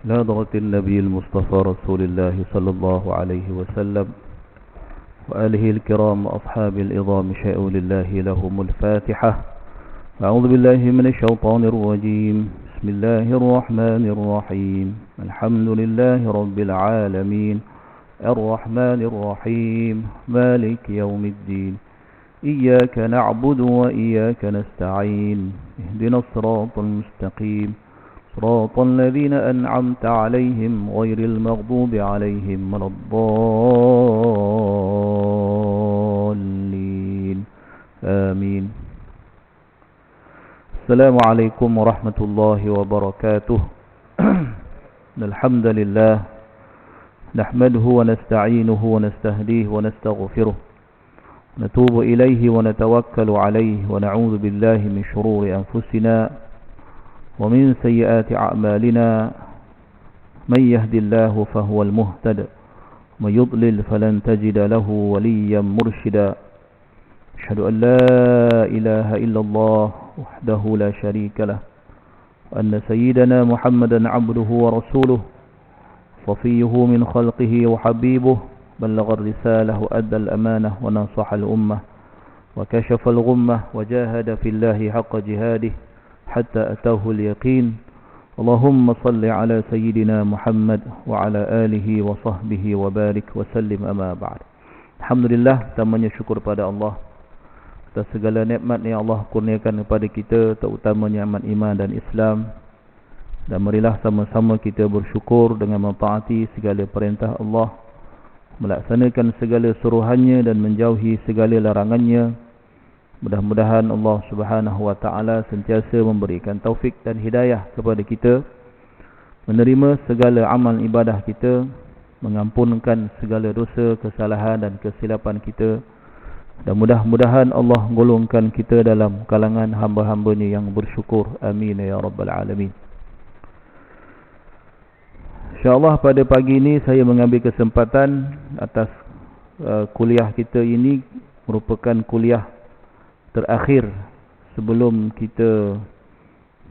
إلى حضرة النبي المصطفى رسول الله صلى الله عليه وسلم وآله الكرام وأصحاب العظام شاءوا لله لهم الفاتحة. أعوذ بالله من الشيطان الرجيم. بسم الله الرحمن الرحيم. الحمد لله رب العالمين الرحمن الرحيم مالك يوم الدين إياك نعبد وإياك نستعين اهدنا الصراط المستقيم صراط الذين أنعمت عليهم غير المغضوب عليهم ولا الضالين آمين. السلام عليكم ورحمة الله وبركاته. الحمد لله نحمده ونستعينه ونستهديه ونستغفره نتوب إليه ونتوكل عليه ونعوذ بالله من شرور أنفسنا ومن سيئات أعمالنا. من يهد الله فهو المهتد ومن يضلل فلن تجد له وليا مرشدا. أشهد أن لا إله إلا الله وحده لا شريك له وأن سيدنا محمدا عبده ورسوله صفيه من خلقه وحبيبه بلغ الرسالة وأدى الأمانة ونصح الأمة وكشف الغمة وجاهد في الله حق جهاده حتى أتاه اليقين. اللهم صل على سيدنا محمد وعلى آله وصحبه وبارك وسلم أما بعد. Alhamdulillah, utamanya syukur pada Allah atas segala nikmat yang Allah kurniakan kepada kita, terutamanya nikmat iman dan Islam. Dan marilah sama-sama kita bersyukur dengan mentaati segala perintah Allah, melaksanakan segala suruhannya dan menjauhi segala larangannya. Mudah-mudahan Allah Subhanahu wa taala sentiasa memberikan taufik dan hidayah kepada kita, menerima segala amal ibadah kita, mengampunkan segala dosa, kesalahan dan kesilapan kita, dan mudah-mudahan Allah golongkan kita dalam kalangan hamba-hambanya yang bersyukur. Amin ya rabbal alamin. InsyaAllah pada pagi ini saya mengambil kesempatan atas kuliah kita ini merupakan kuliah terakhir sebelum kita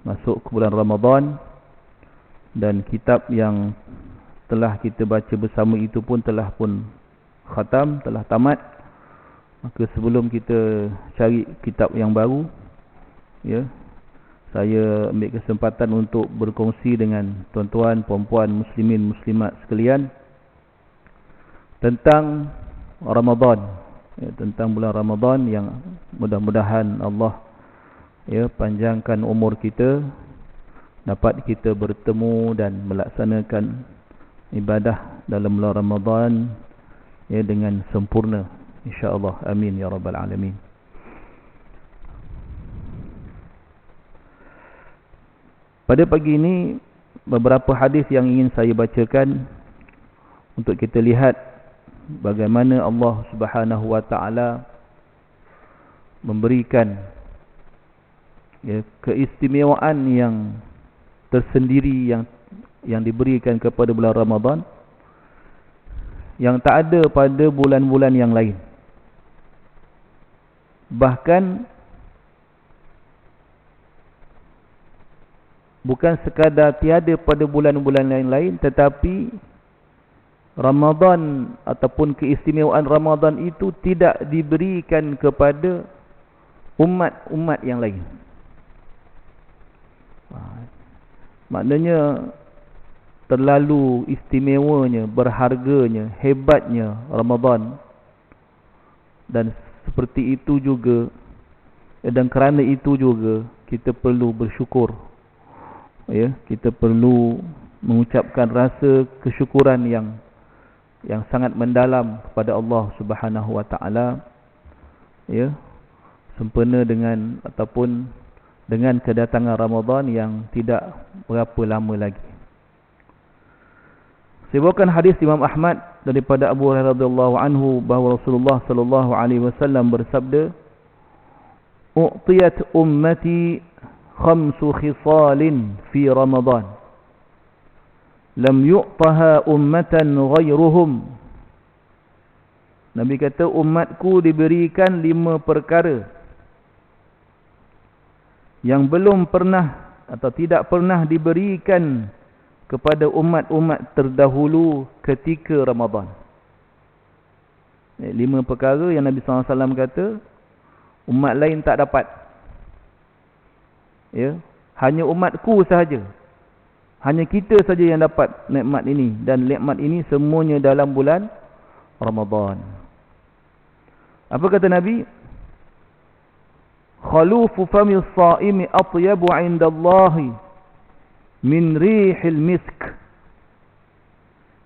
masuk ke bulan Ramadan, dan kitab yang telah kita baca bersama itu pun telah khatam, telah tamat. Maka sebelum kita cari kitab yang baru, saya ambil kesempatan untuk berkongsi dengan tuan-tuan, puan-puan, muslimin, muslimat sekalian tentang Ramadan, tentang bulan Ramadan yang mudah-mudahan Allah panjangkan umur kita, dapat kita bertemu dan melaksanakan ibadah dalam bulan Ramadan dengan sempurna, insya-Allah. Amin ya rabbal alamin. Pada pagi ini beberapa hadis yang ingin saya bacakan untuk kita lihat bagaimana Allah Subhanahu wa taala memberikan keistimewaan yang tersendiri yang diberikan kepada bulan Ramadan yang tak ada pada bulan-bulan yang lain. Bahkan bukan sekadar tiada pada bulan-bulan lain-lain, tetapi Ramadan ataupun keistimewaan Ramadan itu tidak diberikan kepada umat-umat yang lain. Maknanya terlalu istimewanya, berharganya, hebatnya Ramadan. Dan seperti itu juga, dan kerana itu juga kita perlu bersyukur. Kita perlu mengucapkan rasa kesyukuran yang sangat mendalam kepada Allah Subhanahu wa taala, sempena dengan ataupun dengan kedatangan Ramadan yang tidak berapa lama lagi. Saya bawakan hadis Imam Ahmad daripada Abu Hurairah radhiyallahu anhu bahawa Rasulullah sallallahu alaihi wasallam bersabda, "U'tiyat ummati khamsu khisalin fi Ramadan lam yu'taha ummatan ghairuhum." Nabi kata, umatku diberikan 5 perkara yang belum pernah atau tidak pernah diberikan kepada umat-umat terdahulu ketika Ramadan. 5 perkara yang Nabi SAW kata umat lain tak dapat. Ya, hanya umatku sahaja. Hanya kita saja yang dapat nikmat ini, dan nikmat ini semuanya dalam bulan Ramadan. Apa kata Nabi? Khalufu famil shaimi atyabu 'indallahi min rihil misk.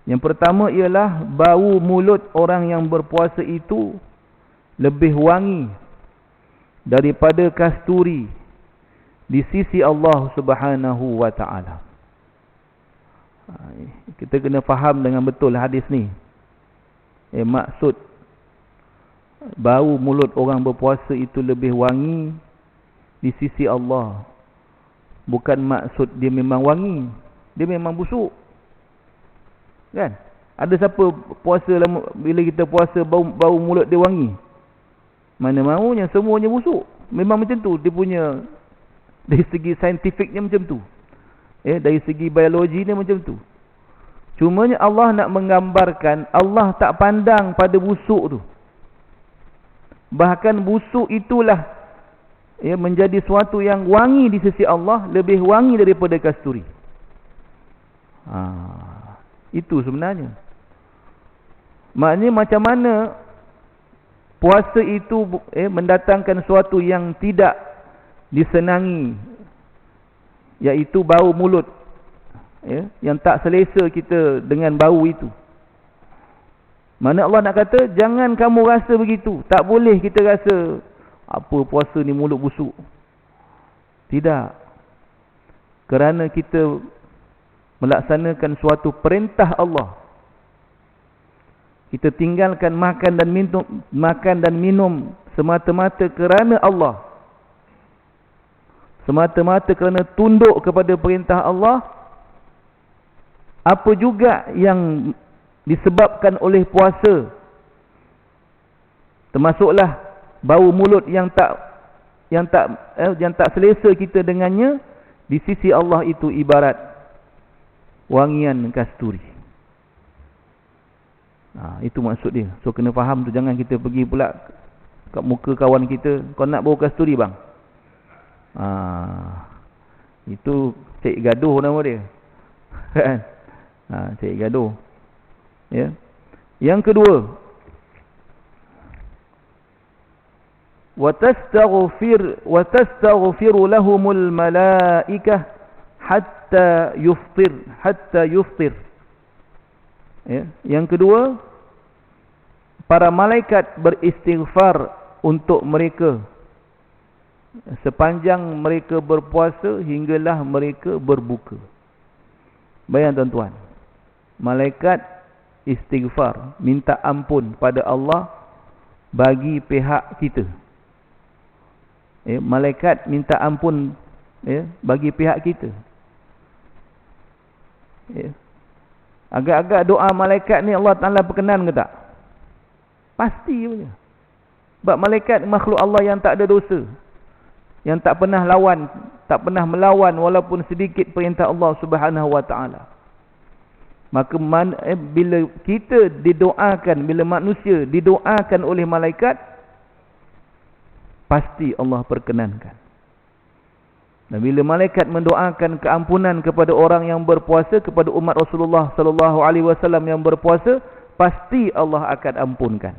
Yang pertama ialah bau mulut orang yang berpuasa itu lebih wangi daripada kasturi di sisi Allah Subhanahu wa taala. Kita kena faham dengan betul hadis ni. Maksud bau mulut orang berpuasa itu lebih wangi di sisi Allah. Bukan maksud dia memang wangi, dia memang busuk. Kan? Ada siapa puasa lama, bila kita puasa bau mulut dia wangi? Mana maunya semuanya busuk. Memang macam tu dia punya, dari segi saintifiknya macam tu. Dari segi biologi dia macam tu. Cumanya Allah nak menggambarkan Allah tak pandang pada busuk tu. Bahkan busuk itulah menjadi suatu yang wangi di sisi Allah, lebih wangi daripada kasturi. Itu sebenarnya. Maknanya macam mana puasa itu mendatangkan suatu yang tidak disenangi, iaitu bau mulut, yang tak selesa kita dengan bau itu. Mana Allah nak kata jangan kamu rasa begitu. Tak boleh kita rasa apa puasa ni mulut busuk. Tidak. Kerana kita melaksanakan suatu perintah Allah. Kita tinggalkan makan dan minum semata-mata kerana Allah. Semata-mata kerana tunduk kepada perintah Allah. Apa juga yang disebabkan oleh puasa, termasuklah bau mulut yang tak selesa kita dengannya, di sisi Allah itu ibarat wangian kasturi. Itu maksud dia. So kena faham tu. Jangan kita pergi pula kat muka kawan kita, kau nak bau kasturi bang? Itu cik gaduh nama dia. Kan? Cik gaduh. Ya. Yang kedua, وَتَسْتَغْفِرُ لَهُمُ الْمَلَائِكَةِ حَتَّى يُفْطِرْ. Ya. Yang kedua, para malaikat beristighfar untuk mereka sepanjang mereka berpuasa hinggalah mereka berbuka. Bayang tuan-tuan, malaikat istighfar, minta ampun pada Allah bagi pihak kita. Malaikat minta ampun bagi pihak kita. Agak-agak doa malaikat ni Allah Ta'ala berkenan ke tak? Pasti punya. Sebab malaikat makhluk Allah yang tak ada dosa, yang tak pernah melawan walaupun sedikit perintah Allah Subhanahu wa Ta'ala. Maka bila kita didoakan, bila manusia didoakan oleh malaikat, pasti Allah perkenankan. Dan bila malaikat mendoakan keampunan kepada orang yang berpuasa, kepada umat Rasulullah sallallahu alaihi wasallam yang berpuasa, pasti Allah akan ampunkan.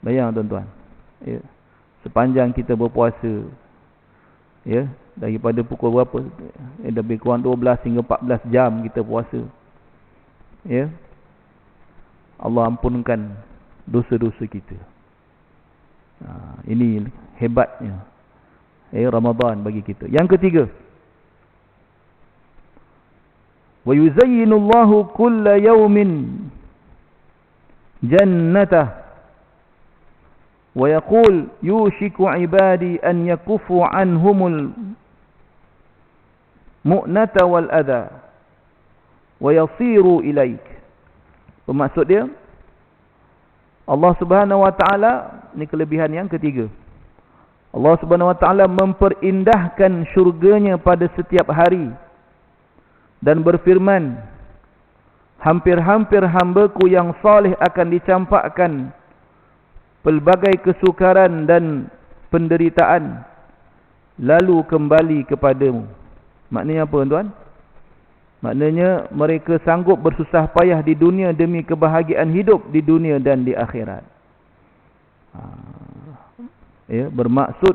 Bayang tuan-tuan. Sepanjang kita berpuasa, daripada pukul berapa? Lebih kurang 12 hingga 14 jam kita puasa. Allah ampunkan dosa-dosa kita. Ini hebatnya Ramadan bagi kita. Yang ketiga, wa yuzayyinullahu kulla yawmin jannatah wa yaqul yushiku ibadi an yakufu anhumul mu'nata wal adha wa yasiru ilaik. Bermaksud dia, Allah Subhanahu wa Ta'ala, ni kelebihan yang ketiga, Allah Subhanahu wa Ta'ala memperindahkan syurganya pada setiap hari dan berfirman, hampir-hampir hamba-Ku yang saleh akan dicampakkan pelbagai kesukaran dan penderitaan, lalu kembali kepadamu. Maknanya apa tuan? Maknanya mereka sanggup bersusah payah di dunia demi kebahagiaan hidup di dunia dan di akhirat. Ya, bermaksud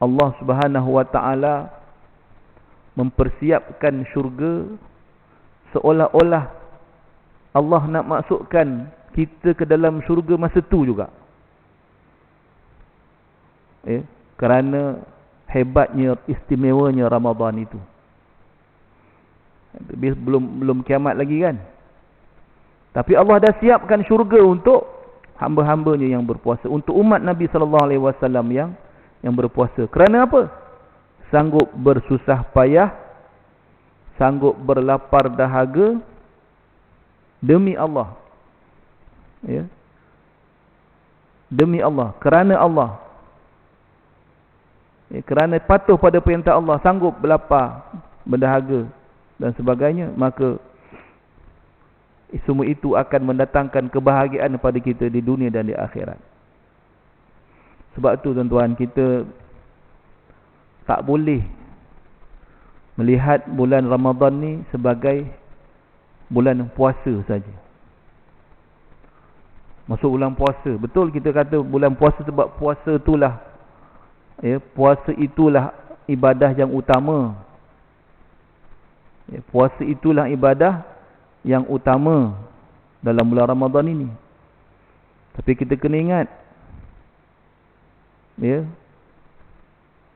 Allah Subhanahu wa taala mempersiapkan syurga seolah-olah Allah nak masukkan kita ke dalam syurga masa tu juga. Ya, kerana hebatnya, istimewanya Ramadan itu. Belum kiamat lagi kan. Tapi Allah dah siapkan syurga untuk hamba-hambanya yang berpuasa, untuk umat Nabi sallallahu alaihi wasallam yang berpuasa. Kerana apa? Sanggup bersusah payah, sanggup berlapar dahaga demi Allah. Ya. Demi Allah, kerana Allah. Ya, kerana patuh pada perintah Allah, sanggup berlapar, berdahaga dan sebagainya, maka semua itu akan mendatangkan kebahagiaan kepada kita di dunia dan di akhirat. Sebab tu tuan-tuan, kita tak boleh melihat bulan Ramadan ni sebagai bulan puasa saja. Masuk bulan puasa, betul kita kata bulan puasa sebab puasa itulah, ya, puasa itulah ibadah yang utama. Ya, puasa itulah ibadah yang utama dalam bulan Ramadan ini. Tapi kita kena ingat, ya,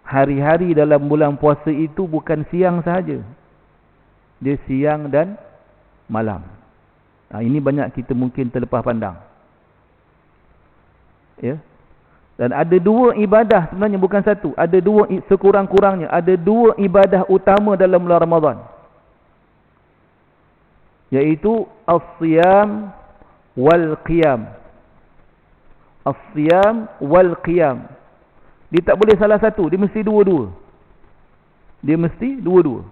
hari-hari dalam bulan puasa itu bukan siang sahaja. Dia siang dan malam. Ini banyak kita mungkin terlepas pandang. Ya. Dan ada dua ibadah, sebenarnya bukan satu. Ada dua, sekurang-kurangnya ada dua ibadah utama dalam bulan Ramadan. Yaitu as-siyam wal qiyam. As-siyam wal qiyam. Dia tak boleh salah satu, dia mesti dua-dua. Dia mesti dua-dua.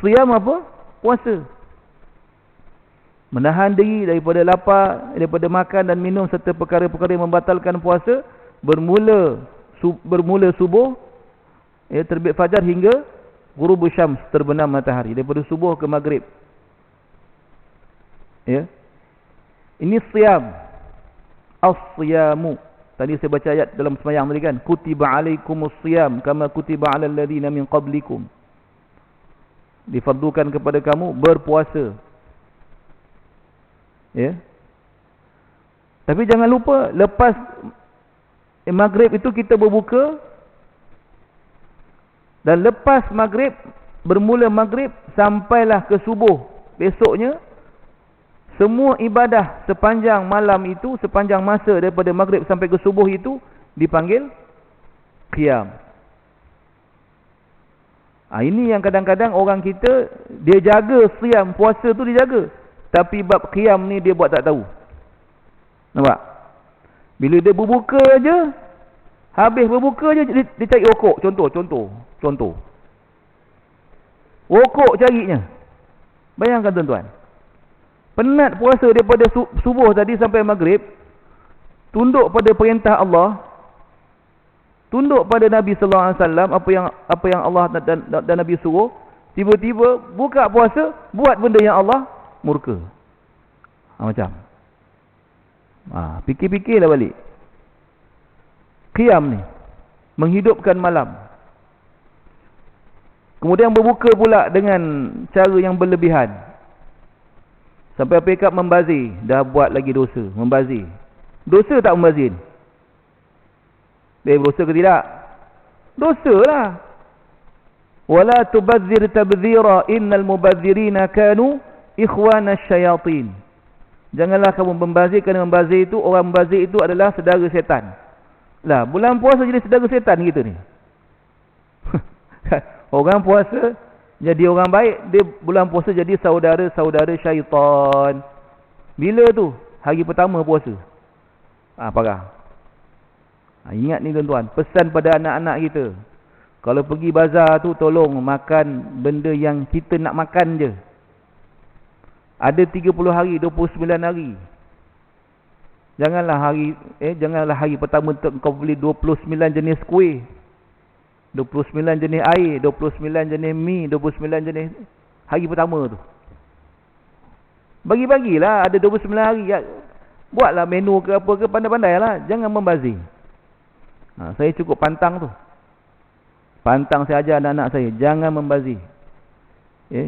Siyam apa? Puasa. Menahan diri daripada lapar, daripada makan dan minum serta perkara-perkara yang membatalkan puasa, bermula subuh, ya, terbit fajar hingga ghurubus syams, terbenam matahari, daripada subuh ke maghrib. Ya. Ini siyam. As-siyamu. Tadi saya baca ayat dalam sembahyang tadi kan, kutiba alaikumus siyam kama kutiba alal ladzina min qablikum. Difardukan kepada kamu berpuasa. Ya. Tapi jangan lupa, lepas maghrib itu kita berbuka, dan lepas maghrib, bermula maghrib sampailah ke subuh besoknya, semua ibadah sepanjang malam itu, sepanjang masa daripada maghrib sampai ke subuh itu dipanggil qiyam. Ini yang kadang-kadang orang kita, dia jaga siam, puasa tu dia jaga, tapi bab qiyam ni dia buat tak tahu. Nampak? Bila dia berbuka aja, habis berbuka aja dia cari rokok. Contoh. Rokok carinya. Bayangkan tuan-tuan. Penat puasa daripada subuh tadi sampai maghrib, tunduk pada perintah Allah, tunduk pada Nabi sallallahu alaihi wasallam, apa yang Allah dan Nabi suruh, tiba-tiba buka puasa, buat benda yang Allah murka. Macam. Fikir-fikirlah balik. Qiyam ni menghidupkan malam. Kemudian berbuka pula dengan cara yang berlebihan. Sampai pekat membazir, dah buat lagi dosa, membazir. Dosa tak membazir? Dia dosa ke tidak? Dosa lah. Wala tubazzir tabzira innal mubazzirina kanu ikhwana syayatin. Janganlah kamu membazir, kerana membazir itu, orang membazir itu adalah saudara syaitan. Lah, bulan puasa jadi saudara syaitan kita ni. Orang puasa jadi orang baik, dia bulan puasa jadi saudara-saudara syaitan. Bila tu? Hari pertama puasa. Parah. Ingat ni tuan-tuan, pesan pada anak-anak kita. Kalau pergi bazar tu tolong makan benda yang kita nak makan je. Ada 30 hari, 29 hari. Janganlah hari pertama kau beli 29 jenis kuih, 29 jenis air, 29 jenis mi, 29 jenis hari pertama tu. Bagi-bagilah ada 29 hari. Buatlah menu ke apa ke, pandai-pandai lah. Jangan membazir. Saya cukup pantang tu. Pantang saya ajar anak-anak saya, jangan membazir.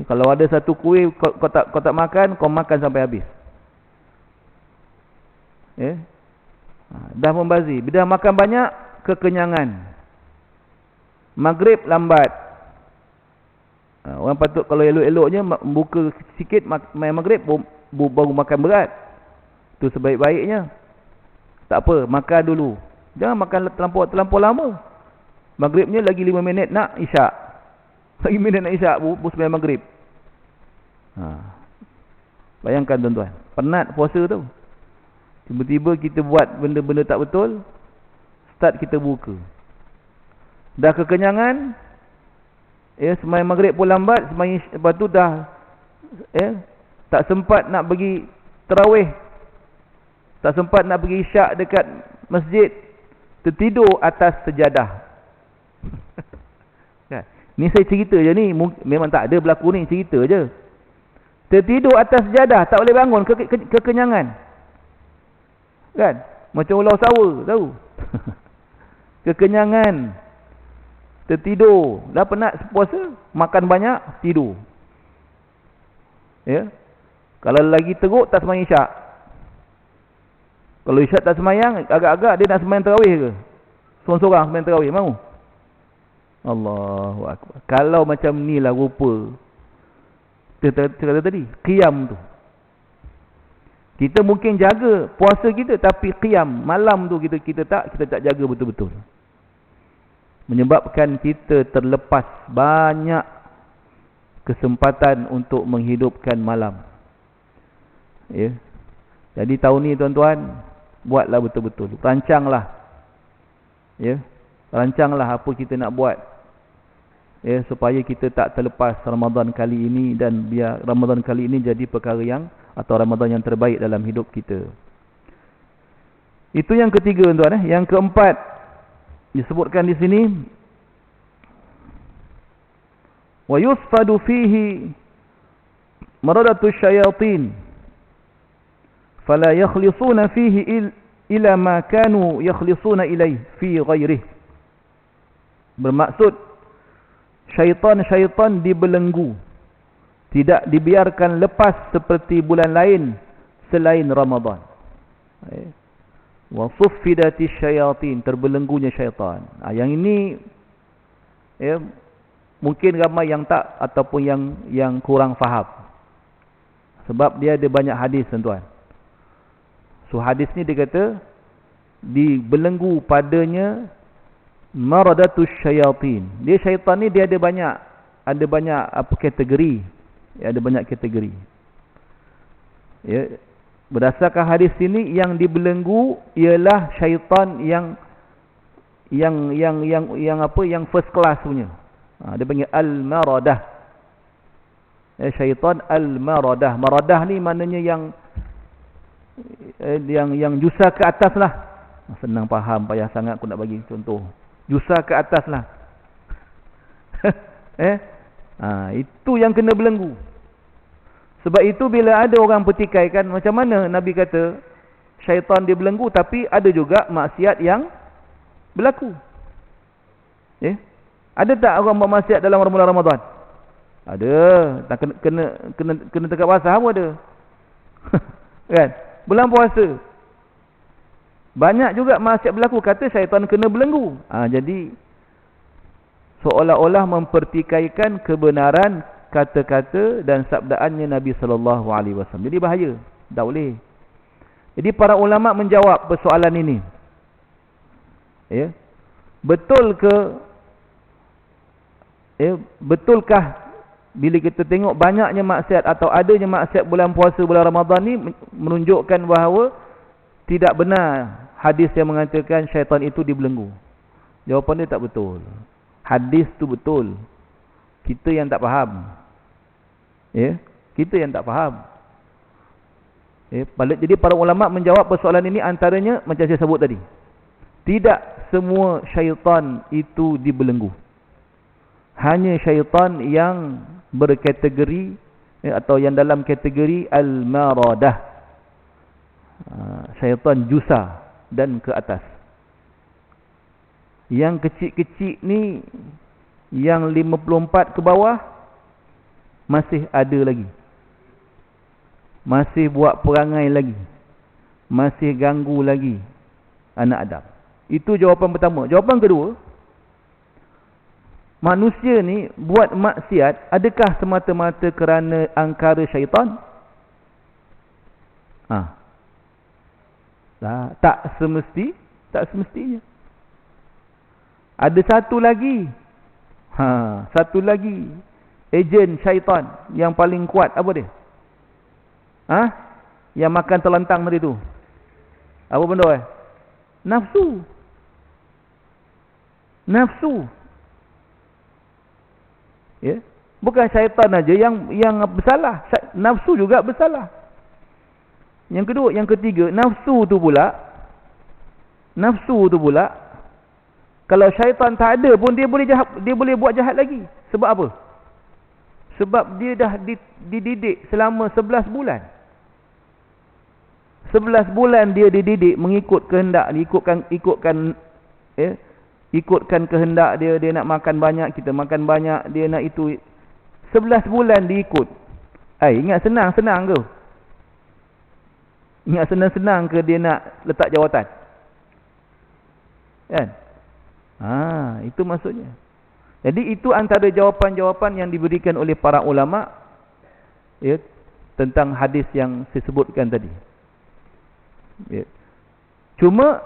Kalau ada satu kuih kau tak makan, kau makan sampai habis. Dah membazir. Bila makan banyak, kekenyangan. Maghrib lambat. Orang patut kalau elok-eloknya buka sikit main maghrib baru makan berat. Itu sebaik-baiknya. Tak apa, makan dulu. Jangan makan terlampau lama. Maghribnya lagi 5 minit nak isyak. Lagi minit nak isyak, baru sembahyang maghrib. Bayangkan tuan-tuan, penat puasa tu. Tiba-tiba kita buat benda-benda tak betul, start kita buka. Dah kekenyangan, sembahyang maghrib pun lambat, lepas tu dah tak sempat nak pergi tarawih, tak sempat nak pergi isyak dekat masjid, tertidur atas sejadah. Ni saya cerita je ni, memang tak ada berlaku ni, cerita je. Tertidur atas sejadah, tak boleh bangun, kekenyangan. Kan? Macam ular sawa, tahu? Kekenyangan. Tertidur. Dah penat puasa, makan banyak, tidur. Kalau lagi teruk, tak sembahyang isyak. Kalau isyak tak sembahyang, agak-agak dia nak sembahyang tarawih ke? Sorang-sorang sembahyang tarawih, mahu? Allahu Akbar. Kalau macam ni lah rupa kita kata tadi, qiyam tu. Kita mungkin jaga puasa kita, tapi qiyam malam tu kita tak jaga betul-betul. Menyebabkan kita terlepas banyak kesempatan untuk menghidupkan malam. Jadi tahun ni tuan-tuan, buatlah betul-betul. Rancanglah. Rancanglah apa kita nak buat. Supaya kita tak terlepas Ramadan kali ini, dan biar Ramadan kali ini jadi perkara atau Ramadan yang terbaik dalam hidup kita. Itu yang ketiga tuan. Yang keempat disebutkan di sini, wa yusfadu fihi maradatu syayatin fala yakhlisuna fihi ila ma kanu yakhlisuna ilaih fi ghairihi. Bermaksud syaitan dibelenggu, tidak dibiarkan lepas seperti bulan lain selain Ramadan. Wa suffidati syayatin, terbelenggunya syaitan. Yang ini mungkin ramai yang tak, ataupun yang kurang faham. Sebab dia ada banyak hadis tuan-tuan. So hadis ni dia kata dibelenggu padanya maradatus syayatin. Dia syaitan ni dia ada banyak apa kategori. Ada banyak kategori. Berdasarkan hadis ini, yang dibelenggu ialah syaitan yang first class punya. Dia panggil al-maradah. Syaitan al-maradah. Maradah ni maknanya yang jusa ke atas lah. Senang faham, payah sangat aku nak bagi contoh. Jusa ke atas lah. Itu yang kena belenggu. Sebab itu bila ada orang pertikaikan, macam mana Nabi kata syaitan dia belenggu, tapi ada juga maksiat yang berlaku. Ada tak orang buat maksiat dalam bulan Ramadan? Ada. Tak kena tegak basah pun ada. Kan? Bulan puasa banyak juga maksiat berlaku, kata syaitan kena belenggu. Jadi seolah-olah mempertikaikan kebenaran kata-kata dan sabdaannya Nabi SAW. Jadi bahaya, tak boleh. Jadi para ulama menjawab persoalan ini. Betulkah bila kita tengok banyaknya maksiat atau adanya maksiat bulan puasa, bulan Ramadan ni menunjukkan bahawa tidak benar hadis yang mengatakan syaitan itu dibelenggu? Jawapan dia tak betul. hadis tu betul. Kita yang tak faham. Ya, kita yang tak faham. Ya, jadi para ulama menjawab persoalan ini antaranya macam saya sebut tadi. Tidak semua syaitan itu dibelenggu. Hanya syaitan yang berkategori atau yang dalam kategori al-maradah. Syaitan jusa dan ke atas. Yang kecil-kecil ni, yang 54 ke bawah, masih ada lagi. Masih buat perangai lagi. Masih ganggu lagi anak Adam. Itu jawapan pertama. Jawapan kedua, manusia ni buat maksiat adakah semata-mata kerana angkara syaitan? Tak semestinya. Ada satu lagi. Satu lagi ejen syaitan yang paling kuat, apa dia? Yang makan terlentang tadi tu. Apa benda Nafsu. Ya, bukan syaitan aja yang bersalah, nafsu juga bersalah. Yang kedua, yang ketiga, nafsu tu pula kalau syaitan tak ada pun dia boleh buat jahat lagi. Sebab apa? Sebab dia dah dididik selama 11 bulan. 11 bulan dia dididik mengikut kehendak, ikutkan kehendak dia. Dia nak makan banyak, kita makan banyak. Dia nak itu. 11 bulan diikut. Ingat senang-senang ke? Ingat senang-senang ke dia nak letak jawatan? Kan? Itu maksudnya. Jadi itu antara jawapan-jawapan yang diberikan oleh para ulama, ya, tentang hadis yang saya sebutkan tadi. Ya. Cuma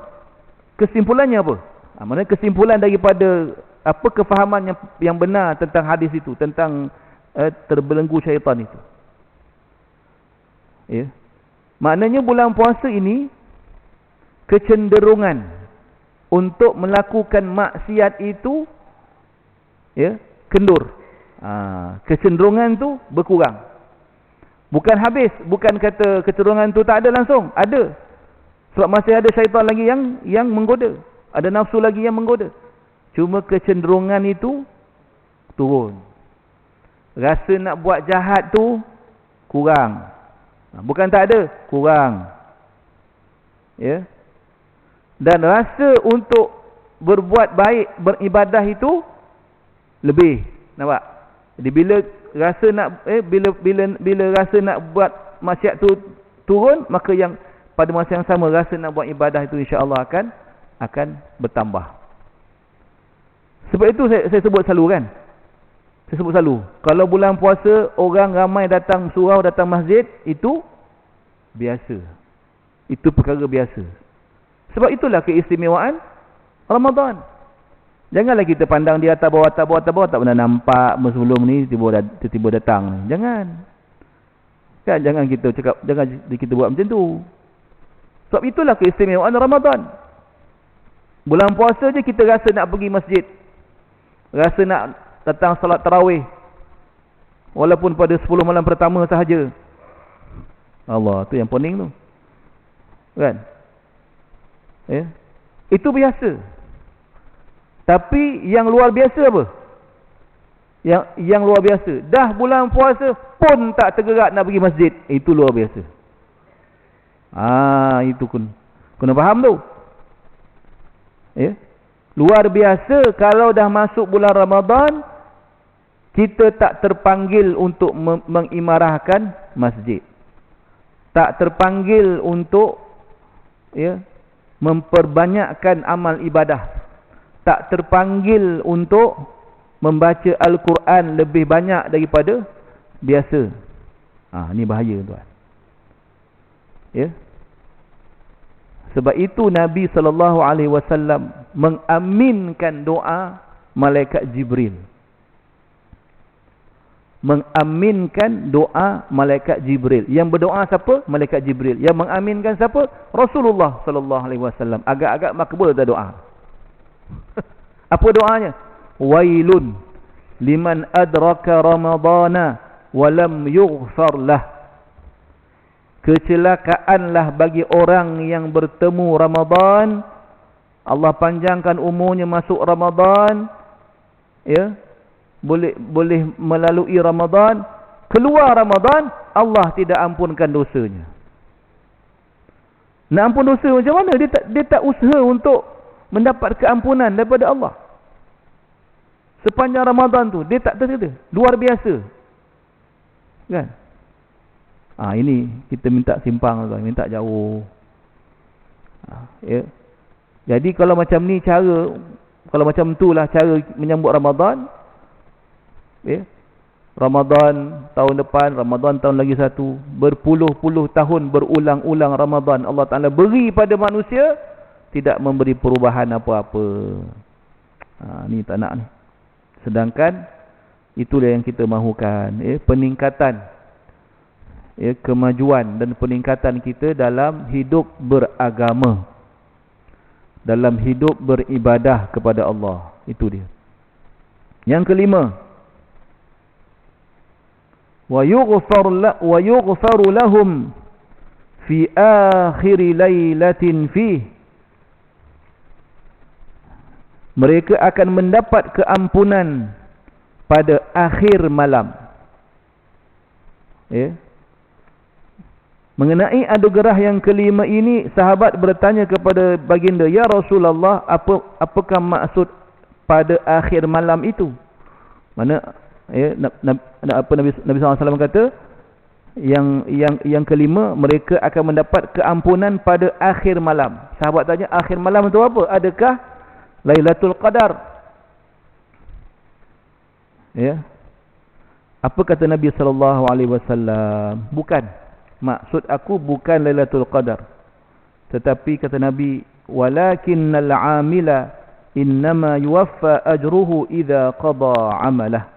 kesimpulannya apa? Maksudnya kesimpulan daripada apa kefahaman yang benar tentang hadis itu, tentang terbelenggu syaitan itu. Ya. Maknanya bulan puasa ini kecenderungan untuk melakukan maksiat itu, ya, kendur. Kecenderungan tu berkurang. Bukan habis, bukan kata kecenderungan tu tak ada langsung, ada. Sebab masih ada syaitan lagi yang menggoda. Ada nafsu lagi yang menggoda. Cuma kecenderungan itu turun. Rasa nak buat jahat tu kurang. Bukan tak ada, kurang. Ya. Dan rasa untuk berbuat baik, beribadah itu lebih. Nampak? Jadi bila rasa nak bila rasa nak buat maksiat tu turun, maka yang pada masa yang sama rasa nak buat ibadah itu insya-Allah akan bertambah. Sebab itu saya sebut selalu kan. Saya sebut selalu, kalau bulan puasa orang ramai datang surau, datang masjid, itu biasa. Itu perkara biasa. Sebab itulah keistimewaan Ramadan. Janganlah kita pandang di atas bawah tak pernah nampak sebelum ni tiba-tiba datang. Jangan. Kan jangan kita cakap, jangan kita buat macam tu. Sebab itulah keistimewaan Ramadan. Bulan puasa je kita rasa nak pergi masjid. Rasa nak datang salat tarawih. Walaupun pada 10 malam pertama sahaja. Allah, tu yang pening tu. Kan? Ya. Itu biasa. Tapi yang luar biasa apa? Yang luar biasa, dah bulan puasa pun tak tergerak nak pergi masjid. Itu luar biasa. Itu kena faham tu. Ya. Luar biasa kalau dah masuk bulan Ramadan, kita tak terpanggil untuk mengimarahkan masjid. Tak terpanggil untuk, ya, memperbanyakkan amal ibadah. Tak terpanggil untuk membaca Al-Quran lebih banyak daripada biasa. Ni bahaya tuan. Ya. Sebab itu Nabi SAW mengaminkan doa malaikat Jibril. Mengaminkan doa malaikat Jibril. Yang berdoa siapa? Malaikat Jibril. Yang mengaminkan siapa? Rasulullah SAW. Agak-agak makbul dah doa. Apa doanya? wailun liman adraka ramadana walam yughfar lah. Kecelakaanlah bagi orang yang bertemu Ramadan, Allah panjangkan umurnya masuk Ramadan, ya, boleh melalui Ramadan, keluar Ramadan, Allah tidak ampunkan dosanya. Nak ampun dosa macam mana? Dia tak usaha untuk mendapat keampunan daripada Allah. Sepanjang Ramadan tu dia tak terkena. Luar biasa. Kan? Ini kita minta simpang, minta jauh. Ya. Jadi kalau macam ni kalau macam itulah cara menyambut Ramadan, ya. Ramadan tahun depan, Ramadan tahun lagi satu, berpuluh-puluh tahun berulang-ulang Ramadan Allah Ta'ala beri pada manusia, tidak memberi perubahan apa-apa. Ni tak nak ni. Sedangkan itulah yang kita mahukan, ya, peningkatan, ya, kemajuan dan peningkatan kita dalam hidup beragama, dalam hidup beribadah kepada Allah. Itu dia. Yang kelima, wa yughfaru lahum fi akhir lailatin fi. Mereka akan mendapat keampunan pada akhir malam. Ya. Mengenai anugerah yang kelima ini, sahabat bertanya kepada baginda, ya Rasulullah, apakah maksud pada akhir malam itu? Mana, ya, Nabi SAW kata, yang kelima, mereka akan mendapat keampunan pada akhir malam. Sahabat tanya, akhir malam itu apa? Adakah Lailatul Qadar? Ya. Apa kata Nabi SAW? Bukan. Maksud aku bukan Lailatul Qadar. Tetapi kata Nabi, walakinnal 'amila innama yuwaffa ajruhu idza qada 'amalah.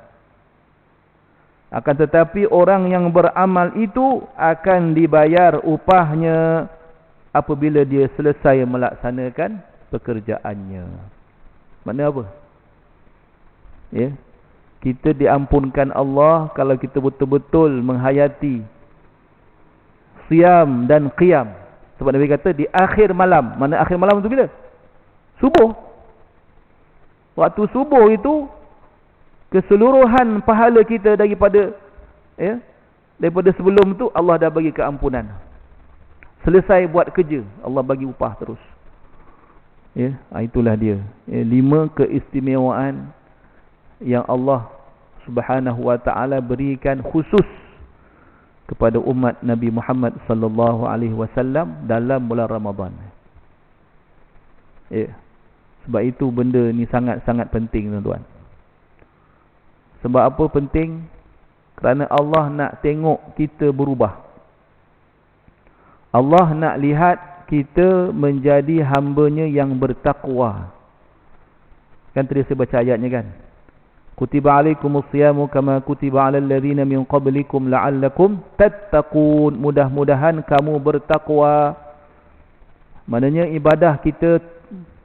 Akan tetapi orang yang beramal itu akan dibayar upahnya apabila dia selesai melaksanakan pekerjaannya. Maknanya apa? Ya. Kita diampunkan Allah kalau kita betul-betul menghayati siam dan qiyam. Sebab Nabi kata di akhir malam. Mana akhir malam itu bila? Subuh. Waktu subuh itu keseluruhan pahala kita daripada sebelum tu Allah dah bagi keampunan. Selesai buat kerja, Allah bagi upah terus. Ya, itulah dia. 5 keistimewaan yang Allah Subhanahu wa taala berikan khusus kepada umat Nabi Muhammad sallallahu alaihi wasallam dalam bulan Ramadan. Ya. Sebab itu benda ni sangat-sangat penting, tuan-tuan. Sebab apa penting? Kerana Allah nak tengok kita berubah. Allah nak lihat kita menjadi hamba-Nya yang bertakwa. Kan tadi saya baca ayatnya kan? Kutiba alaikumus siyamu kama kutiba alal ladzina min qablikum la'allakum tattaqun. Mudah-mudahan kamu bertakwa. Maknanya ibadah kita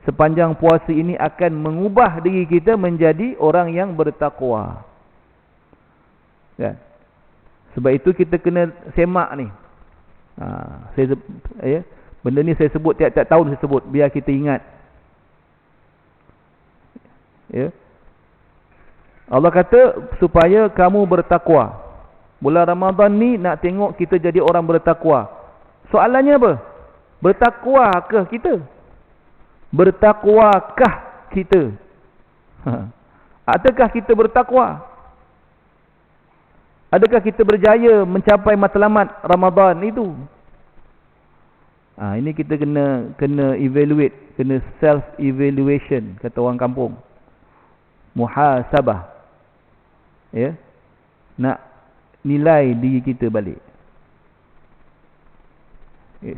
sepanjang puasa ini akan mengubah diri kita menjadi orang yang bertakwa. Kan? Sebab itu kita kena semak ni. Benda ni saya sebut tiap-tiap tahun saya sebut biar kita ingat. Ya. Allah kata supaya kamu bertakwa. Bulan Ramadan ni nak tengok kita jadi orang bertakwa. Soalannya apa? Bertakwakah kita? Bertakwakah kita? Adakah kita bertakwa? Adakah kita berjaya mencapai matlamat Ramadan itu? Ini kita kena evaluate, kena self evaluation kata orang kampung. Muhasabah. Ya. Nak nilai diri kita balik.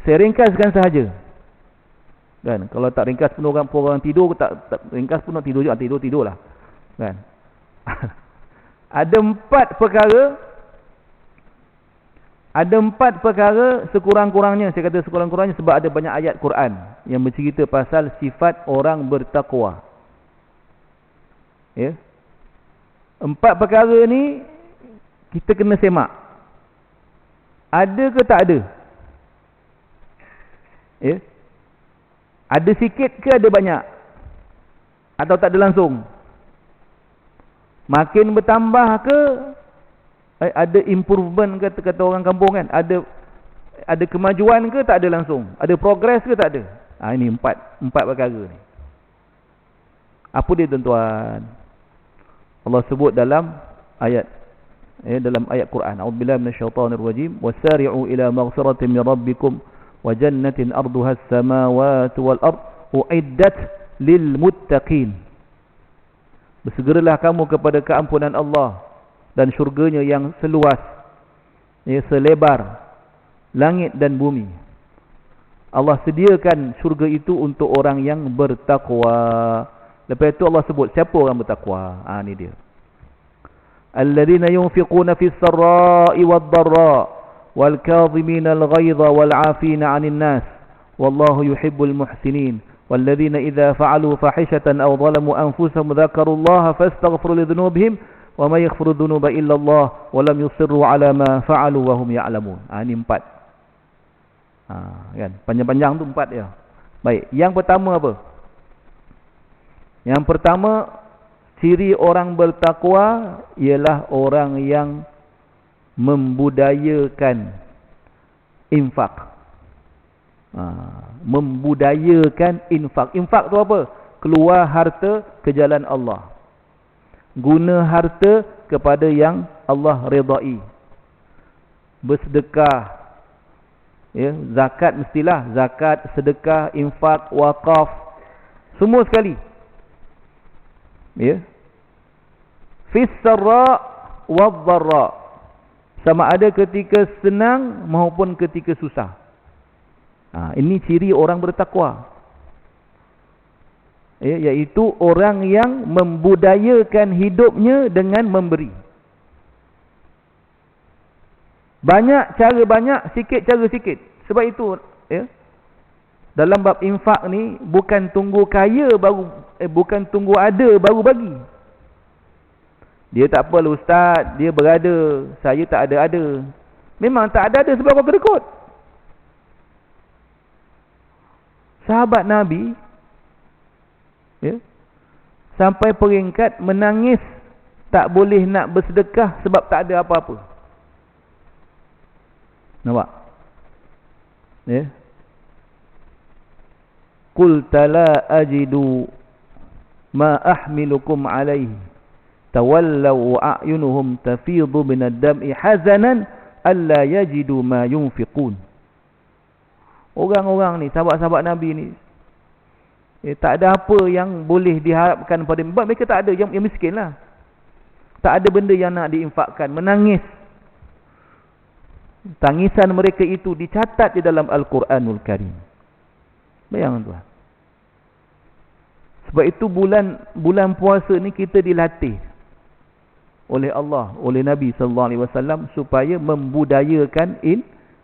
Saya ringkaskan sahaja. Kan, kalau tak ringkas pun orang tidur, tak ringkas pun nak tidur juga, tidurlah. Kan? Ada 4 perkara sekurang-kurangnya, saya kata sekurang-kurangnya sebab ada banyak ayat Quran yang bercerita pasal sifat orang bertakwa. Ya. 4 perkara ni kita kena semak. Ada ke tak ada? Ya. Ada sikit ke ada banyak? Atau tak ada langsung? Makin bertambah ke ada improvement ke, kata orang kampung kan? Ada kemajuan ke tak ada langsung? Ada progress ke tak ada? Ini empat perkara ni. Apa dia tuan-tuan? Allah sebut dalam ayat Quran. A'udzubillahi minasyaitonir rajim. Wasari'u ila maghfiratin min rabbikum wa jannatin arduha as-samawati wal ard uiddat lil muttaqin. Bersegeralah kamu kepada keampunan Allah dan syurganya yang seluas, selebar langit dan bumi. Allah sediakan syurga itu untuk orang yang bertakwa. Lepas itu Allah sebut siapa orang bertakwa. Ni dia. Alladzina yunfiquna fis sarra'i wad-dharra wal kadhimina al-ghaidha wal 'afina 'anil nas wallahu yuhibbul muhsinin. Walladzina idza fa'alu fahishatan aw zalamu anfusahum dzakarullaha fastaghfiru lidhunubihim wa may yaghfiru dhunuba illa Allah wa lam yusirru 'ala ma fa'alu wa hum ya'lamun. Ini 4. Kan panjang-panjang tu 4 ya. Baik, yang pertama apa? Yang pertama, ciri orang bertakwa ialah orang yang membudayakan infak. Membudayakan infak. Infak tu apa? Keluar harta ke jalan Allah. Guna harta kepada yang Allah redai. Bersedekah. Ya, zakat mestilah. Zakat, sedekah, infak, wakaf. Semua sekali. Ya. Fis sarra wadh-dharra. Sama ada ketika senang maupun ketika susah. Ini ciri orang bertakwa. Ya, iaitu orang yang membudayakan hidupnya dengan memberi. Banyak cara banyak, sikit cara sikit. Sebab itu ya, dalam bab infak ni bukan tunggu kaya baru bukan tunggu ada baru bagi. Dia tak apa lah ustaz, dia berada, saya tak ada. Memang tak ada sebab kau kedekut. Sahabat Nabi ya, sampai peringkat menangis tak boleh nak bersedekah sebab tak ada apa-apa. Nampak? Ya. Qul la ajidu ma ahmilukum alaihi tawallaw a'yunuhum tafidu minad dam'i hazanan alla yajidu ma yunfiqun. Orang-orang ni, sahabat-sahabat Nabi ni, tak ada apa yang boleh diharapkan pada mereka. Mereka tak ada, yang miskin lah. Tak ada benda yang nak diinfakkan. Menangis. Tangisan mereka itu dicatat di dalam Al-Quranul Karim. Bayangkan tuan. Sebab itu bulan puasa ni kita dilatih oleh Allah, oleh Nabi SAW supaya membudayakan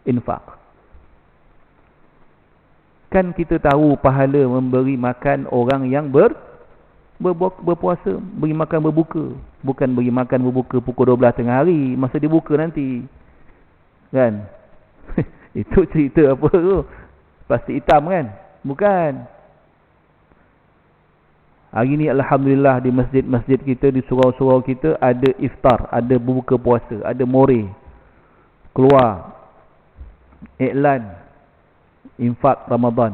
infak. Kan kita tahu pahala memberi makan orang yang berpuasa, beri makan berbuka. Bukan beri makan berbuka pukul 12 tengah hari, masa dia buka nanti. Kan? Itu cerita apa tu? Plastik hitam kan? Bukan. Hari ni alhamdulillah di masjid-masjid kita, di surau-surau kita ada iftar, ada berbuka puasa, ada more. Keluar iklan infak Ramadan.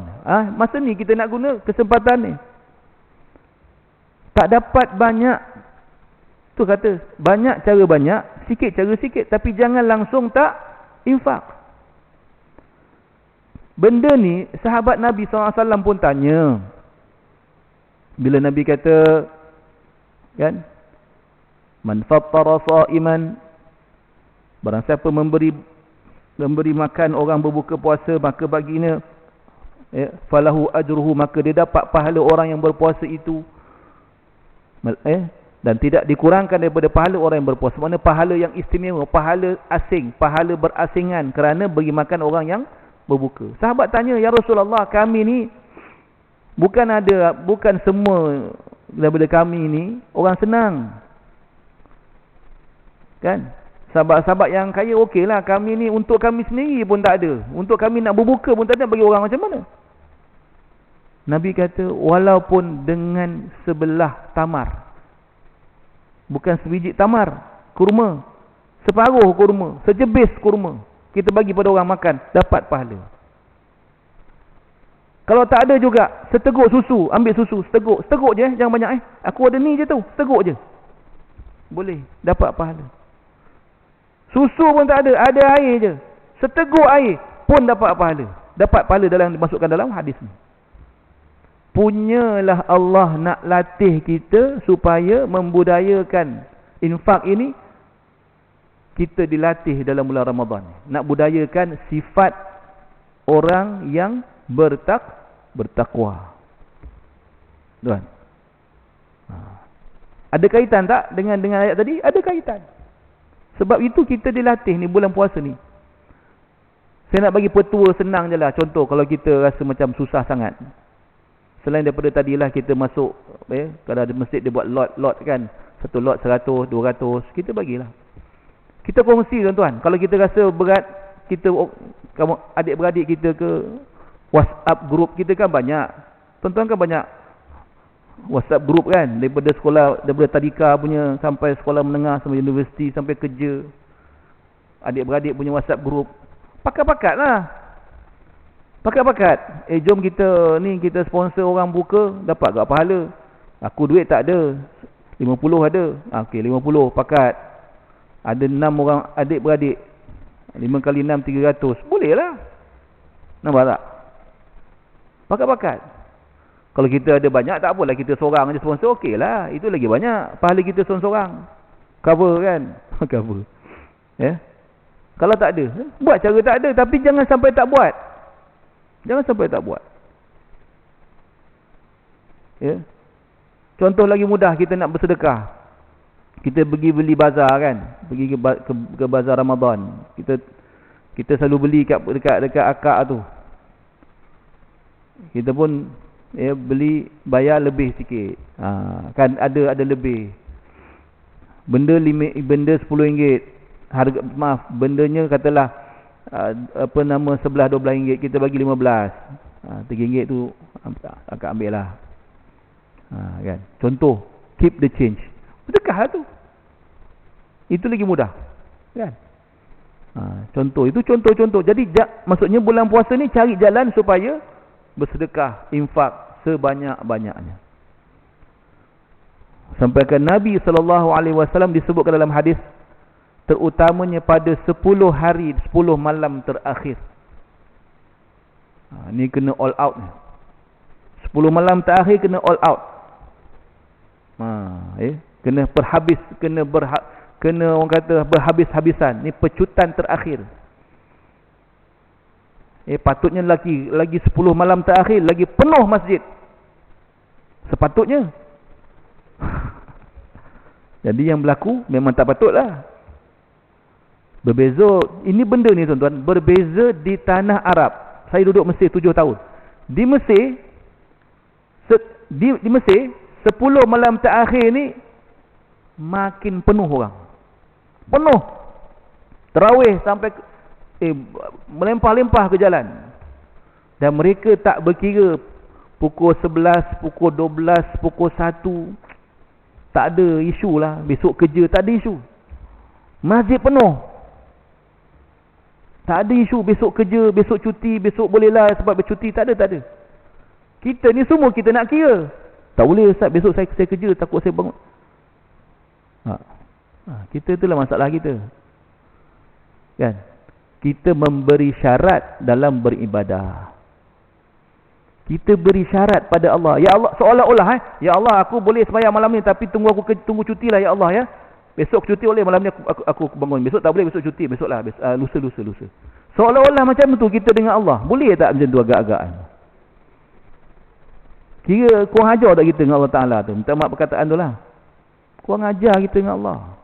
Masa ni kita nak guna kesempatan ni. Tak dapat banyak. Tu kata, banyak cara banyak, sikit cara sikit, tapi jangan langsung tak infak. Benda ni sahabat Nabi SAW pun tanya. Bila Nabi kata kan, man fattara sa'iman, barang siapa memberi makan orang berbuka puasa, maka baginya falahu ajruhu, maka dia dapat pahala orang yang berpuasa itu, dan tidak dikurangkan daripada pahala orang yang berpuasa. Mana pahala yang istimewa, pahala asing, pahala berasingan kerana bagi makan orang yang berbuka. Sahabat tanya, ya Rasulullah, kami ni bukan semua daripada kami ni orang senang. Kan? Sahabat-sahabat yang kaya okeylah, kami ni untuk kami sendiri pun tak ada. Untuk kami nak berbuka pun tak ada, bagi orang macam mana? Nabi kata walaupun dengan sebelah tamar. Bukan sebiji tamar, kurma. Separuh kurma, sejebis kurma. Kita bagi pada orang makan, dapat pahala. Kalau tak ada juga, seteguk susu, ambil susu, seteguk je, jangan banyak Aku ada ni je tu, seteguk je. Boleh, dapat pahala. Susu pun tak ada air je. Seteguk air pun dapat pahala. Dapat pahala dalam dimasukkan dalam hadis ni. Punyalah Allah nak latih kita supaya membudayakan infak ini. Kita dilatih dalam bulan Ramadan. Nak budayakan sifat orang yang bertakwa. Tuan. Ada kaitan tak dengan ayat tadi? Ada kaitan. Sebab itu kita dilatih ni bulan puasa ni. Saya nak bagi petua senang je lah. Contoh kalau kita rasa macam susah sangat. Selain daripada tadilah kita masuk, kalau ada masjid dia buat lot kan. Satu lot 100, 200, kita bagilah. Kita kongsi tuan-tuan. Kalau kita rasa berat, kamu adik-beradik kita ke WhatsApp group kita kan banyak. Tuan-tuan kan banyak WhatsApp group kan. Daripada sekolah, daripada tadika punya sampai sekolah menengah, sampai universiti, sampai kerja. Adik-beradik punya WhatsApp group. Pakat-pakat lah. Pakat-pakat. Jom kita kita sponsor orang buka, dapat tak pahala. Aku duit tak ada. 50 ada. Okey, 50 pakat. Ada 6 orang adik-beradik. 5 kali 6, 300. Boleh lah. Nampak tak? Pakat-pakat. Kalau kita ada banyak, tak apalah. Kita seorang je sponsor, okey lah. Itu lagi banyak. Pahala kita seorang-seorang. Cover kan? Cover. Kalau tak ada, buat cara tak ada. Tapi jangan sampai tak buat. Jangan sampai tak buat. Contoh lagi mudah, kita nak bersedekah. Kita pergi beli bazar kan. Pergi ke bazar Ramadan. Kita selalu beli dekat akak tu. Kita pun beli, bayar lebih sikit. Kan ada lebih. Benda RM10. Harga, maaf, bendanya katalah RM11-12, kita bagi RM15. RM3 tu akak ambil lah. Kan. Contoh, keep the change. Sedekah lah tu. Itu lagi mudah. Kan? Contoh. Itu contoh-contoh. Jadi maksudnya bulan puasa ni cari jalan supaya bersedekah, infak sebanyak-banyaknya. Sampaikan Nabi SAW disebutkan dalam hadis, terutamanya pada 10 hari, 10 malam terakhir. Ni kena all out ni. 10 malam terakhir kena all out. Kena kena orang kata berhabis-habisan. Ni pecutan terakhir. Patutnya lagi 10 malam terakhir lagi penuh masjid. Sepatutnya. Jadi yang berlaku memang tak patutlah. Berbeza, ini benda ni tuan-tuan, berbeza di tanah Arab. Saya duduk Mesir 7 tahun. Di Mesir di Mesir 10 malam terakhir ni makin penuh orang. Penuh. Tarawih sampai melempah-lempah ke jalan. Dan mereka tak berkira pukul 11, pukul 12, pukul 1. Tak ada isu lah. Besok kerja tak ada isu. Masjid penuh. Tak ada isu besok kerja, besok cuti, besok bolehlah sebab bercuti. Tak ada. Kita ni semua kita nak kira. Tak boleh Ustaz, besok saya kerja, takut saya bangun. Kita itulah masalah kita. Kan? Kita memberi syarat dalam beribadah. Kita beri syarat pada Allah. Ya Allah, seolah-olah ya Allah, aku boleh sembahyang malam ni tapi tunggu cuti lah ya Allah ya. Besok cuti boleh, malam ni aku bangun. Besok tak boleh, besok cuti, besoklah, lusa. Seolah-olah macam tu kita dengan Allah. Boleh tak macam tu agak-agak? Kira kurang ajar tak kita dengan Allah Ta'ala tu? Minta maaf perkataan tu lah. Kurang ajar kita dengan Allah.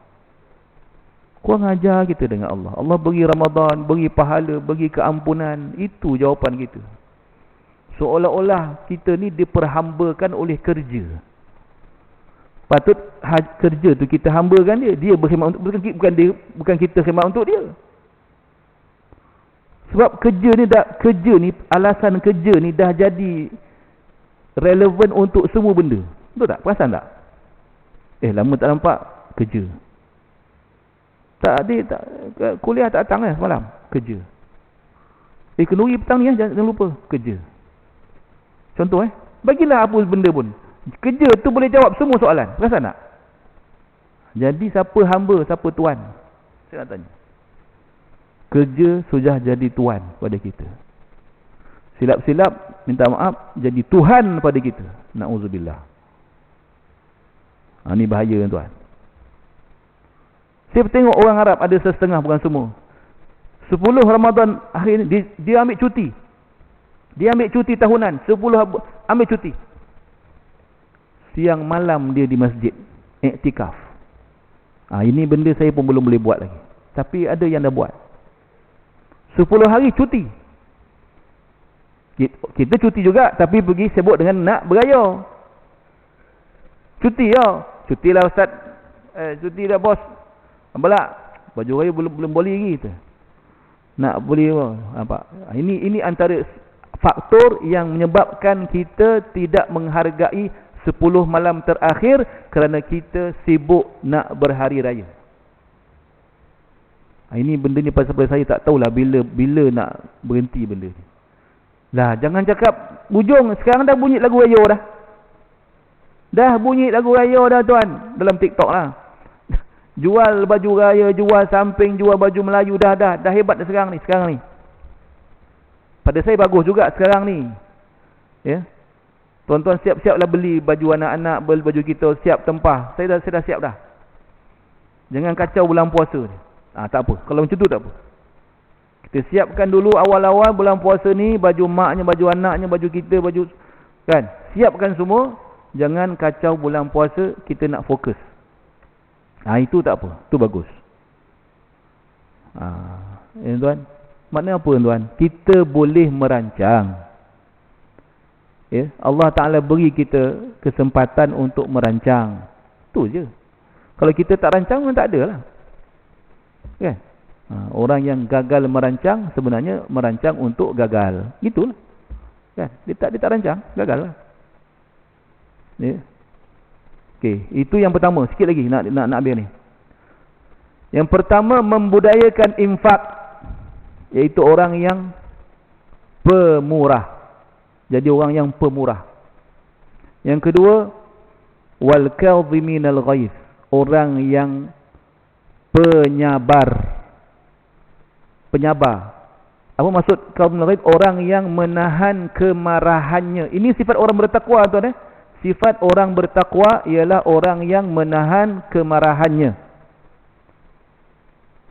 Kurang ajar kita dengan Allah. Allah beri Ramadan, beri pahala, beri keampunan. Itu jawapan kita. Seolah-olah kita ni diperhambakan oleh kerja. Patut kerja tu kita hambakan dia. Dia berkhidmat untuk, bukan kita khidmat untuk dia. Sebab kerja ni alasan kerja ni dah jadi relevan untuk semua benda. Betul tak? Perasan tak? Lama tak nampak kerja. Kuliah tak datang semalam, kerja. Kenduri petang ni jangan lupa, kerja. Contoh bagilah apa benda pun. Kerja tu boleh jawab semua soalan. Perasan tak? Jadi siapa hamba, siapa tuan? Saya nak tanya. Kerja sudah jadi tuan pada kita. Silap-silap minta maaf jadi Tuhan pada kita. Na'udzubillah. Ini bahaya tuan. Saya tengok orang Arab ada setengah, bukan semua. 10 Ramadan hari ni dia ambil cuti. Dia ambil cuti tahunan. 10 ambil cuti. Siang malam dia di masjid iktikaf. Ini benda saya pun belum boleh buat lagi. Tapi ada yang dah buat. 10 hari cuti. Kita cuti juga, tapi pergi sibuk dengan nak beraya. Cuti Cuti lah ustaz. Cuti dah bos. Belak. Baju raya belum boleh lagi kita. Nak boleh apa? Ini antara faktor yang menyebabkan kita tidak menghargai 10 malam terakhir kerana kita sibuk nak berhari raya. Ini benda ni pasal saya tak tahulah bila nak berhenti benda ni. Lah jangan cakap bujung, sekarang dah bunyi lagu raya dah. Dah bunyi lagu raya dah tuan dalam TikTok lah. Jual baju raya, jual samping, jual baju Melayu dah hebat dah sekarang ni. Pada saya bagus juga sekarang ni. Ya. Tuan-tuan siap-siaplah beli baju anak-anak, beli baju kita, siap tempah. Saya dah siap dah. Jangan kacau bulan puasa ni. Tak apa. Kalau macam tu tak apa. Kita siapkan dulu awal-awal bulan puasa ni, baju maknya, baju anaknya, baju kita, baju kan. Siapkan semua. Jangan kacau bulan puasa, kita nak fokus. Itu tak apa. Itu bagus. Tuan. Maknanya apa tuan? Kita boleh merancang. Ya, Allah Ta'ala beri kita kesempatan untuk merancang. Itu je. Kalau kita tak rancang, memang tak ada lah. Kan? Orang yang gagal merancang, sebenarnya merancang untuk gagal. Gitulah. Kan? Dia tak rancang, gagal lah. Ya. Okey, itu yang pertama. Sikit lagi nak habis ni. Yang pertama, membudayakan infak, iaitu orang yang pemurah. Jadi orang yang pemurah. Yang kedua, wal kadhiminal ghaidh, orang yang penyabar. Apa maksud kadhiminal ghaidh? Orang yang menahan kemarahannya. Ini sifat orang bertakwa tuan. Sifat orang bertakwa ialah orang yang menahan kemarahannya,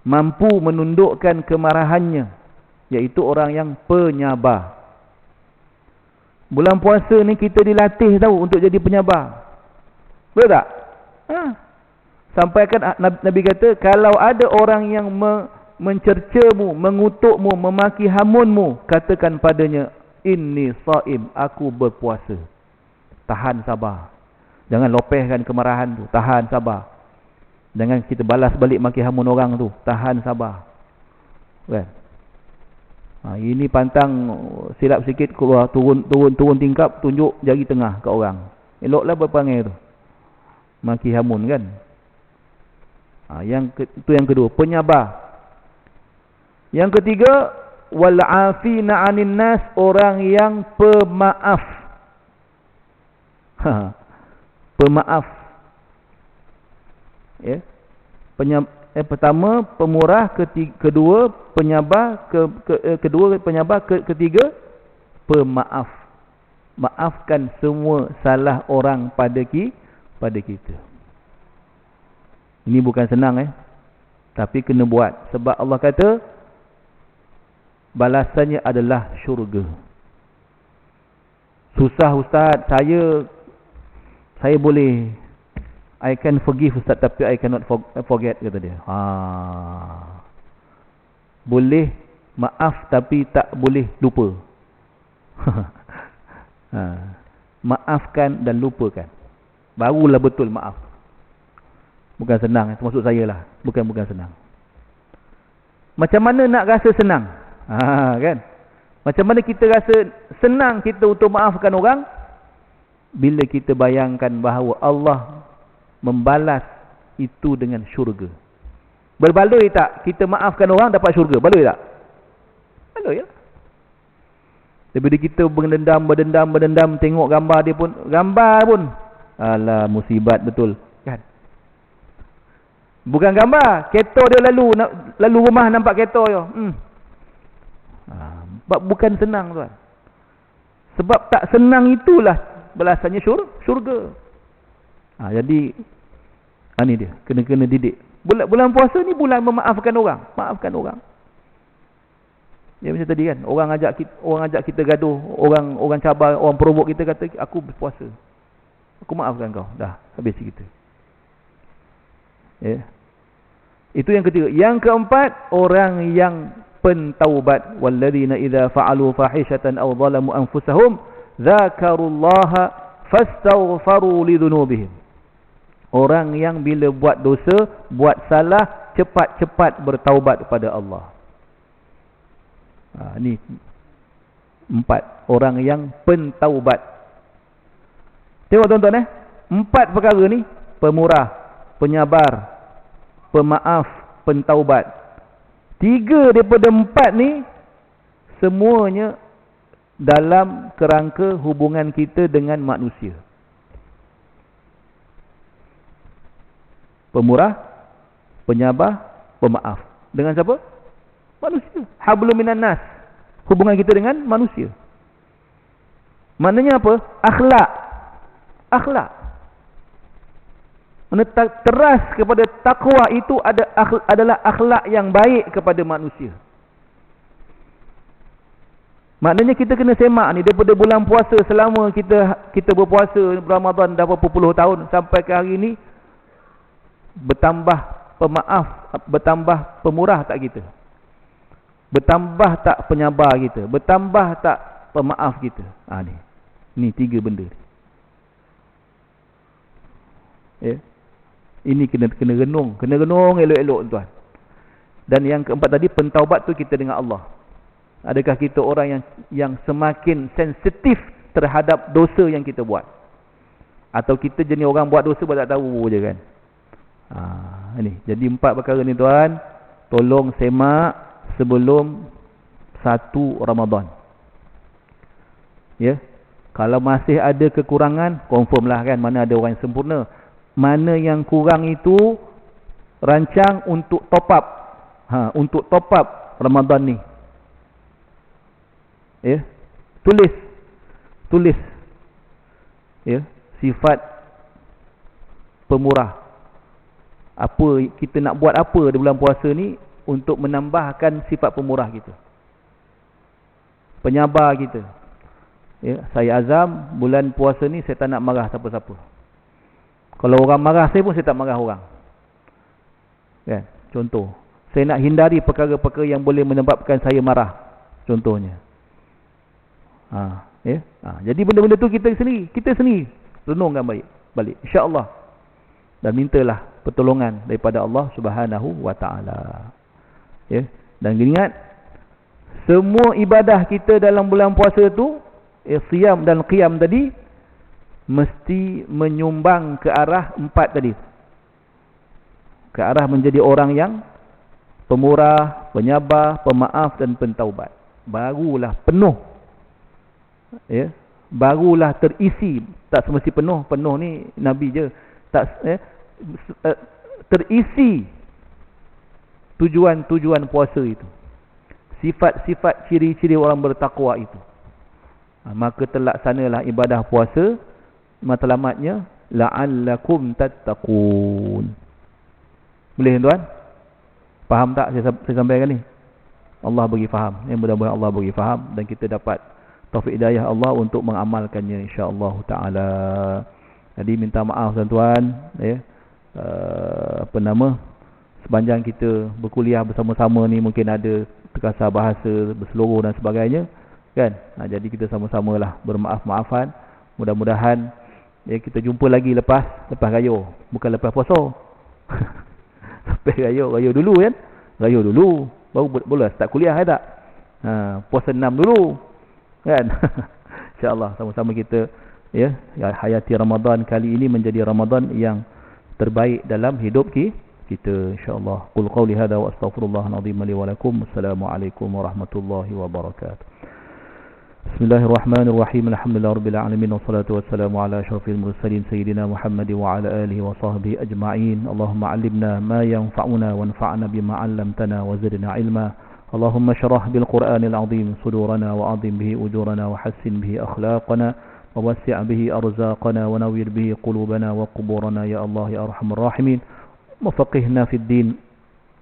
mampu menundukkan kemarahannya, iaitu orang yang penyabar. Bulan puasa ni kita dilatih tahu untuk jadi penyabar. Betul tak? Sampaikan Nabi kata, kalau ada orang yang mencercamu, mengutukmu, memaki hamunmu, katakan padanya, inni shaim, aku berpuasa. Tahan sabar. Jangan lopehkan kemarahan tu. Tahan sabar. Jangan kita balas balik maki hamun orang tu. Tahan sabar. Kan? Ini pantang silap sikit keluar, turun tingkap, tunjuk jari tengah kat orang. Eloklah berperangai tu. Maki hamun kan. Itu yang kedua, penyabar. Yang ketiga, wal afina 'anin nas, orang yang pemaaf. Pemaaf. Ya. Pertama pemurah, kedua penyabar, kedua penyabar, ketiga pemaaf. Maafkan semua salah orang pada kita. Ini bukan senang tapi kena buat, sebab Allah kata balasannya adalah syurga. Susah ustaz, saya boleh, I can forgive ustaz, tapi I cannot forget, kata dia. Boleh maaf tapi tak boleh lupa. Maafkan dan lupakan. barulah betul maaf. Bukan senang, termasuk saya lah. Bukan senang. Macam mana nak rasa senang? Kan? Macam mana kita rasa senang kita untuk maafkan orang? Bila kita bayangkan bahawa Allah membalas itu dengan syurga. Berbaloi tak kita maafkan orang dapat syurga? Baloi tak? Baloi ya. Daripada kita berdendam, tengok gambar dia pun, alah musibat betul. Kan? Bukan gambar, kereta dia lalu rumah nampak kereta dia. Sebab bukan senang tuan. Sebab tak senang itulah balasannya syurga. Jadi ni dia, kena didik. Bulan puasa ni bulan memaafkan orang. Maafkan orang. Ya macam tadi kan, orang ajak kita gaduh, orang cabar, orang provok kita, kata aku berpuasa. Aku maafkan kau. Dah habis kita. Ya. Itu yang ketiga. Yang keempat, orang yang pentaubat. Walladzina idza fa'alu fahishatan aw zalamu anfusahum dzakarullaha fastaghfaru lidhunubihim. Orang yang bila buat dosa, buat salah, cepat-cepat bertaubat kepada Allah. Ni 4 orang yang pentaubat. Tengok tuan-tuan 4 perkara ni, pemurah, penyabar, pemaaf, pentaubat. 3 daripada 4 ni semuanya dalam kerangka hubungan kita dengan manusia. Pemurah, penyabar, pemaaf. Dengan siapa? Manusia. Hablum minan nas. Hubungan kita dengan manusia. Maknanya apa? Akhlak. Mana teras kepada takwa itu adalah akhlak yang baik kepada manusia. Maknanya kita kena semak ni daripada bulan puasa, selama kita berpuasa Ramadan dah berapa puluh tahun sampai ke hari ni, bertambah pemaaf, bertambah pemurah tak kita? Bertambah tak penyabar kita? Bertambah tak pemaaf kita? Ni 3 benda. Ya. Ini kena renung. Kena renung elok-elok tuan. Dan yang keempat tadi, pentaubat tu kita dengan Allah. Adakah kita orang yang semakin sensitif terhadap dosa yang kita buat? Atau kita jenis orang buat dosa buat tak tahu je kan? Ini. Jadi 4 perkara ni tuan, tolong semak sebelum 1 Ramadan. Ya. Kalau masih ada kekurangan, confirm lah kan, mana ada orang yang sempurna. Mana yang kurang itu rancang untuk top up. Untuk top up Ramadan ni. Ya. Tulis. Ya, sifat pemurah. Kita nak buat apa di bulan puasa ni untuk menambahkan sifat pemurah kita. Penyabar kita. Ya, saya azam bulan puasa ni saya tak nak marah siapa-siapa. Kalau orang marah saya pun saya tak marah orang. Kan? Contoh, saya nak hindari perkara-perkara yang boleh menyebabkan saya marah. Contohnya. Ya. Jadi benda-benda tu kita sendiri renungkan balik. Insya-Allah. Dan mintalah pertolongan daripada Allah Subhanahu wa taala. Ya. Dan ingat, semua ibadah kita dalam bulan puasa tu, siyam dan qiyam tadi, mesti menyumbang ke arah 4 tadi. Ke arah menjadi orang yang pemurah, penyabar, pemaaf dan pentaubat. Barulah penuh. Ya, barulah terisi. Tak semesti penuh ni Nabi je. Terisi tujuan puasa itu. Sifat-sifat ciri-ciri orang bertakwa itu. Maka terlaksanalah ibadah puasa. Matlamatnya la'allakum tattaqun. Boleh tuan? Faham tak saya sampaikan ni? Allah bagi faham. Mudah-mudahan Allah bagi faham dan kita dapat taufik hidayah Allah untuk mengamalkannya insya-Allah taala. Jadi minta maaf tuan-tuan, ya. Sepanjang kita berkuliah bersama-sama ni mungkin ada terkasar bahasa berseluruh dan sebagainya, kan? Jadi kita sama-samalah bermaaf-maafan. Mudah-mudahan Ya, kita jumpa lagi lepas raya, bukan lepas puasa. Lepas raya dulu kan. Raya dulu baru boleh start kuliah tak? Puasa 6 dulu kan. InsyaAllah sama-sama kita ya hayati Ramadan kali ini menjadi Ramadan yang terbaik dalam hidup kita insyaAllah. Qul qawli hadha wa astaghfirullahal azim li wa lakum. Assalamualaikum warahmatullahi wabarakatuh. Bismillahirrahmanirrahim. Alhamdulillahirabbil alamin wassalatu wassalamu ala asyrafil mursalin sayyidina Muhammad wa ala alihi wa sahbihi ajma'in. Allahumma 'allimna ma yanfa'una wanfa'na bima 'allamtana wa zidna 'ilma. Allahumma shrah bil Qur'anil 'azim sudurana wa 'azim bihi ujurana wa hassin bihi akhlaqana wa wassi' bihi arzaqana wa nawwir bihi qulubana wa quburana ya Allah ya arhamar rahimin. Wafaqihna fid din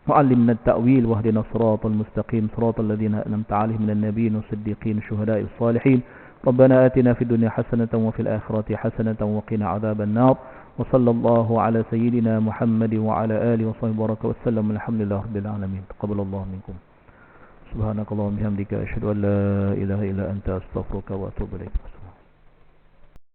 وعلمنا التأويل واهدنا الصراط المستقيم صراط الذين أنعمت عليهم من النبيين والصديقين والشهداء الصالحين ربنا آتنا في الدنيا حسنة وفي الآخرة حسنة وقنا عذاب النار وصلى الله على سيدنا محمد وعلى آله وصحبه وبارك وسلم الحمد لله رب العالمين تقبل الله منكم سبحانك اللهم وبحمدك أشهد أن لا إله إلا أنت أستغفرك وأتوب إليك.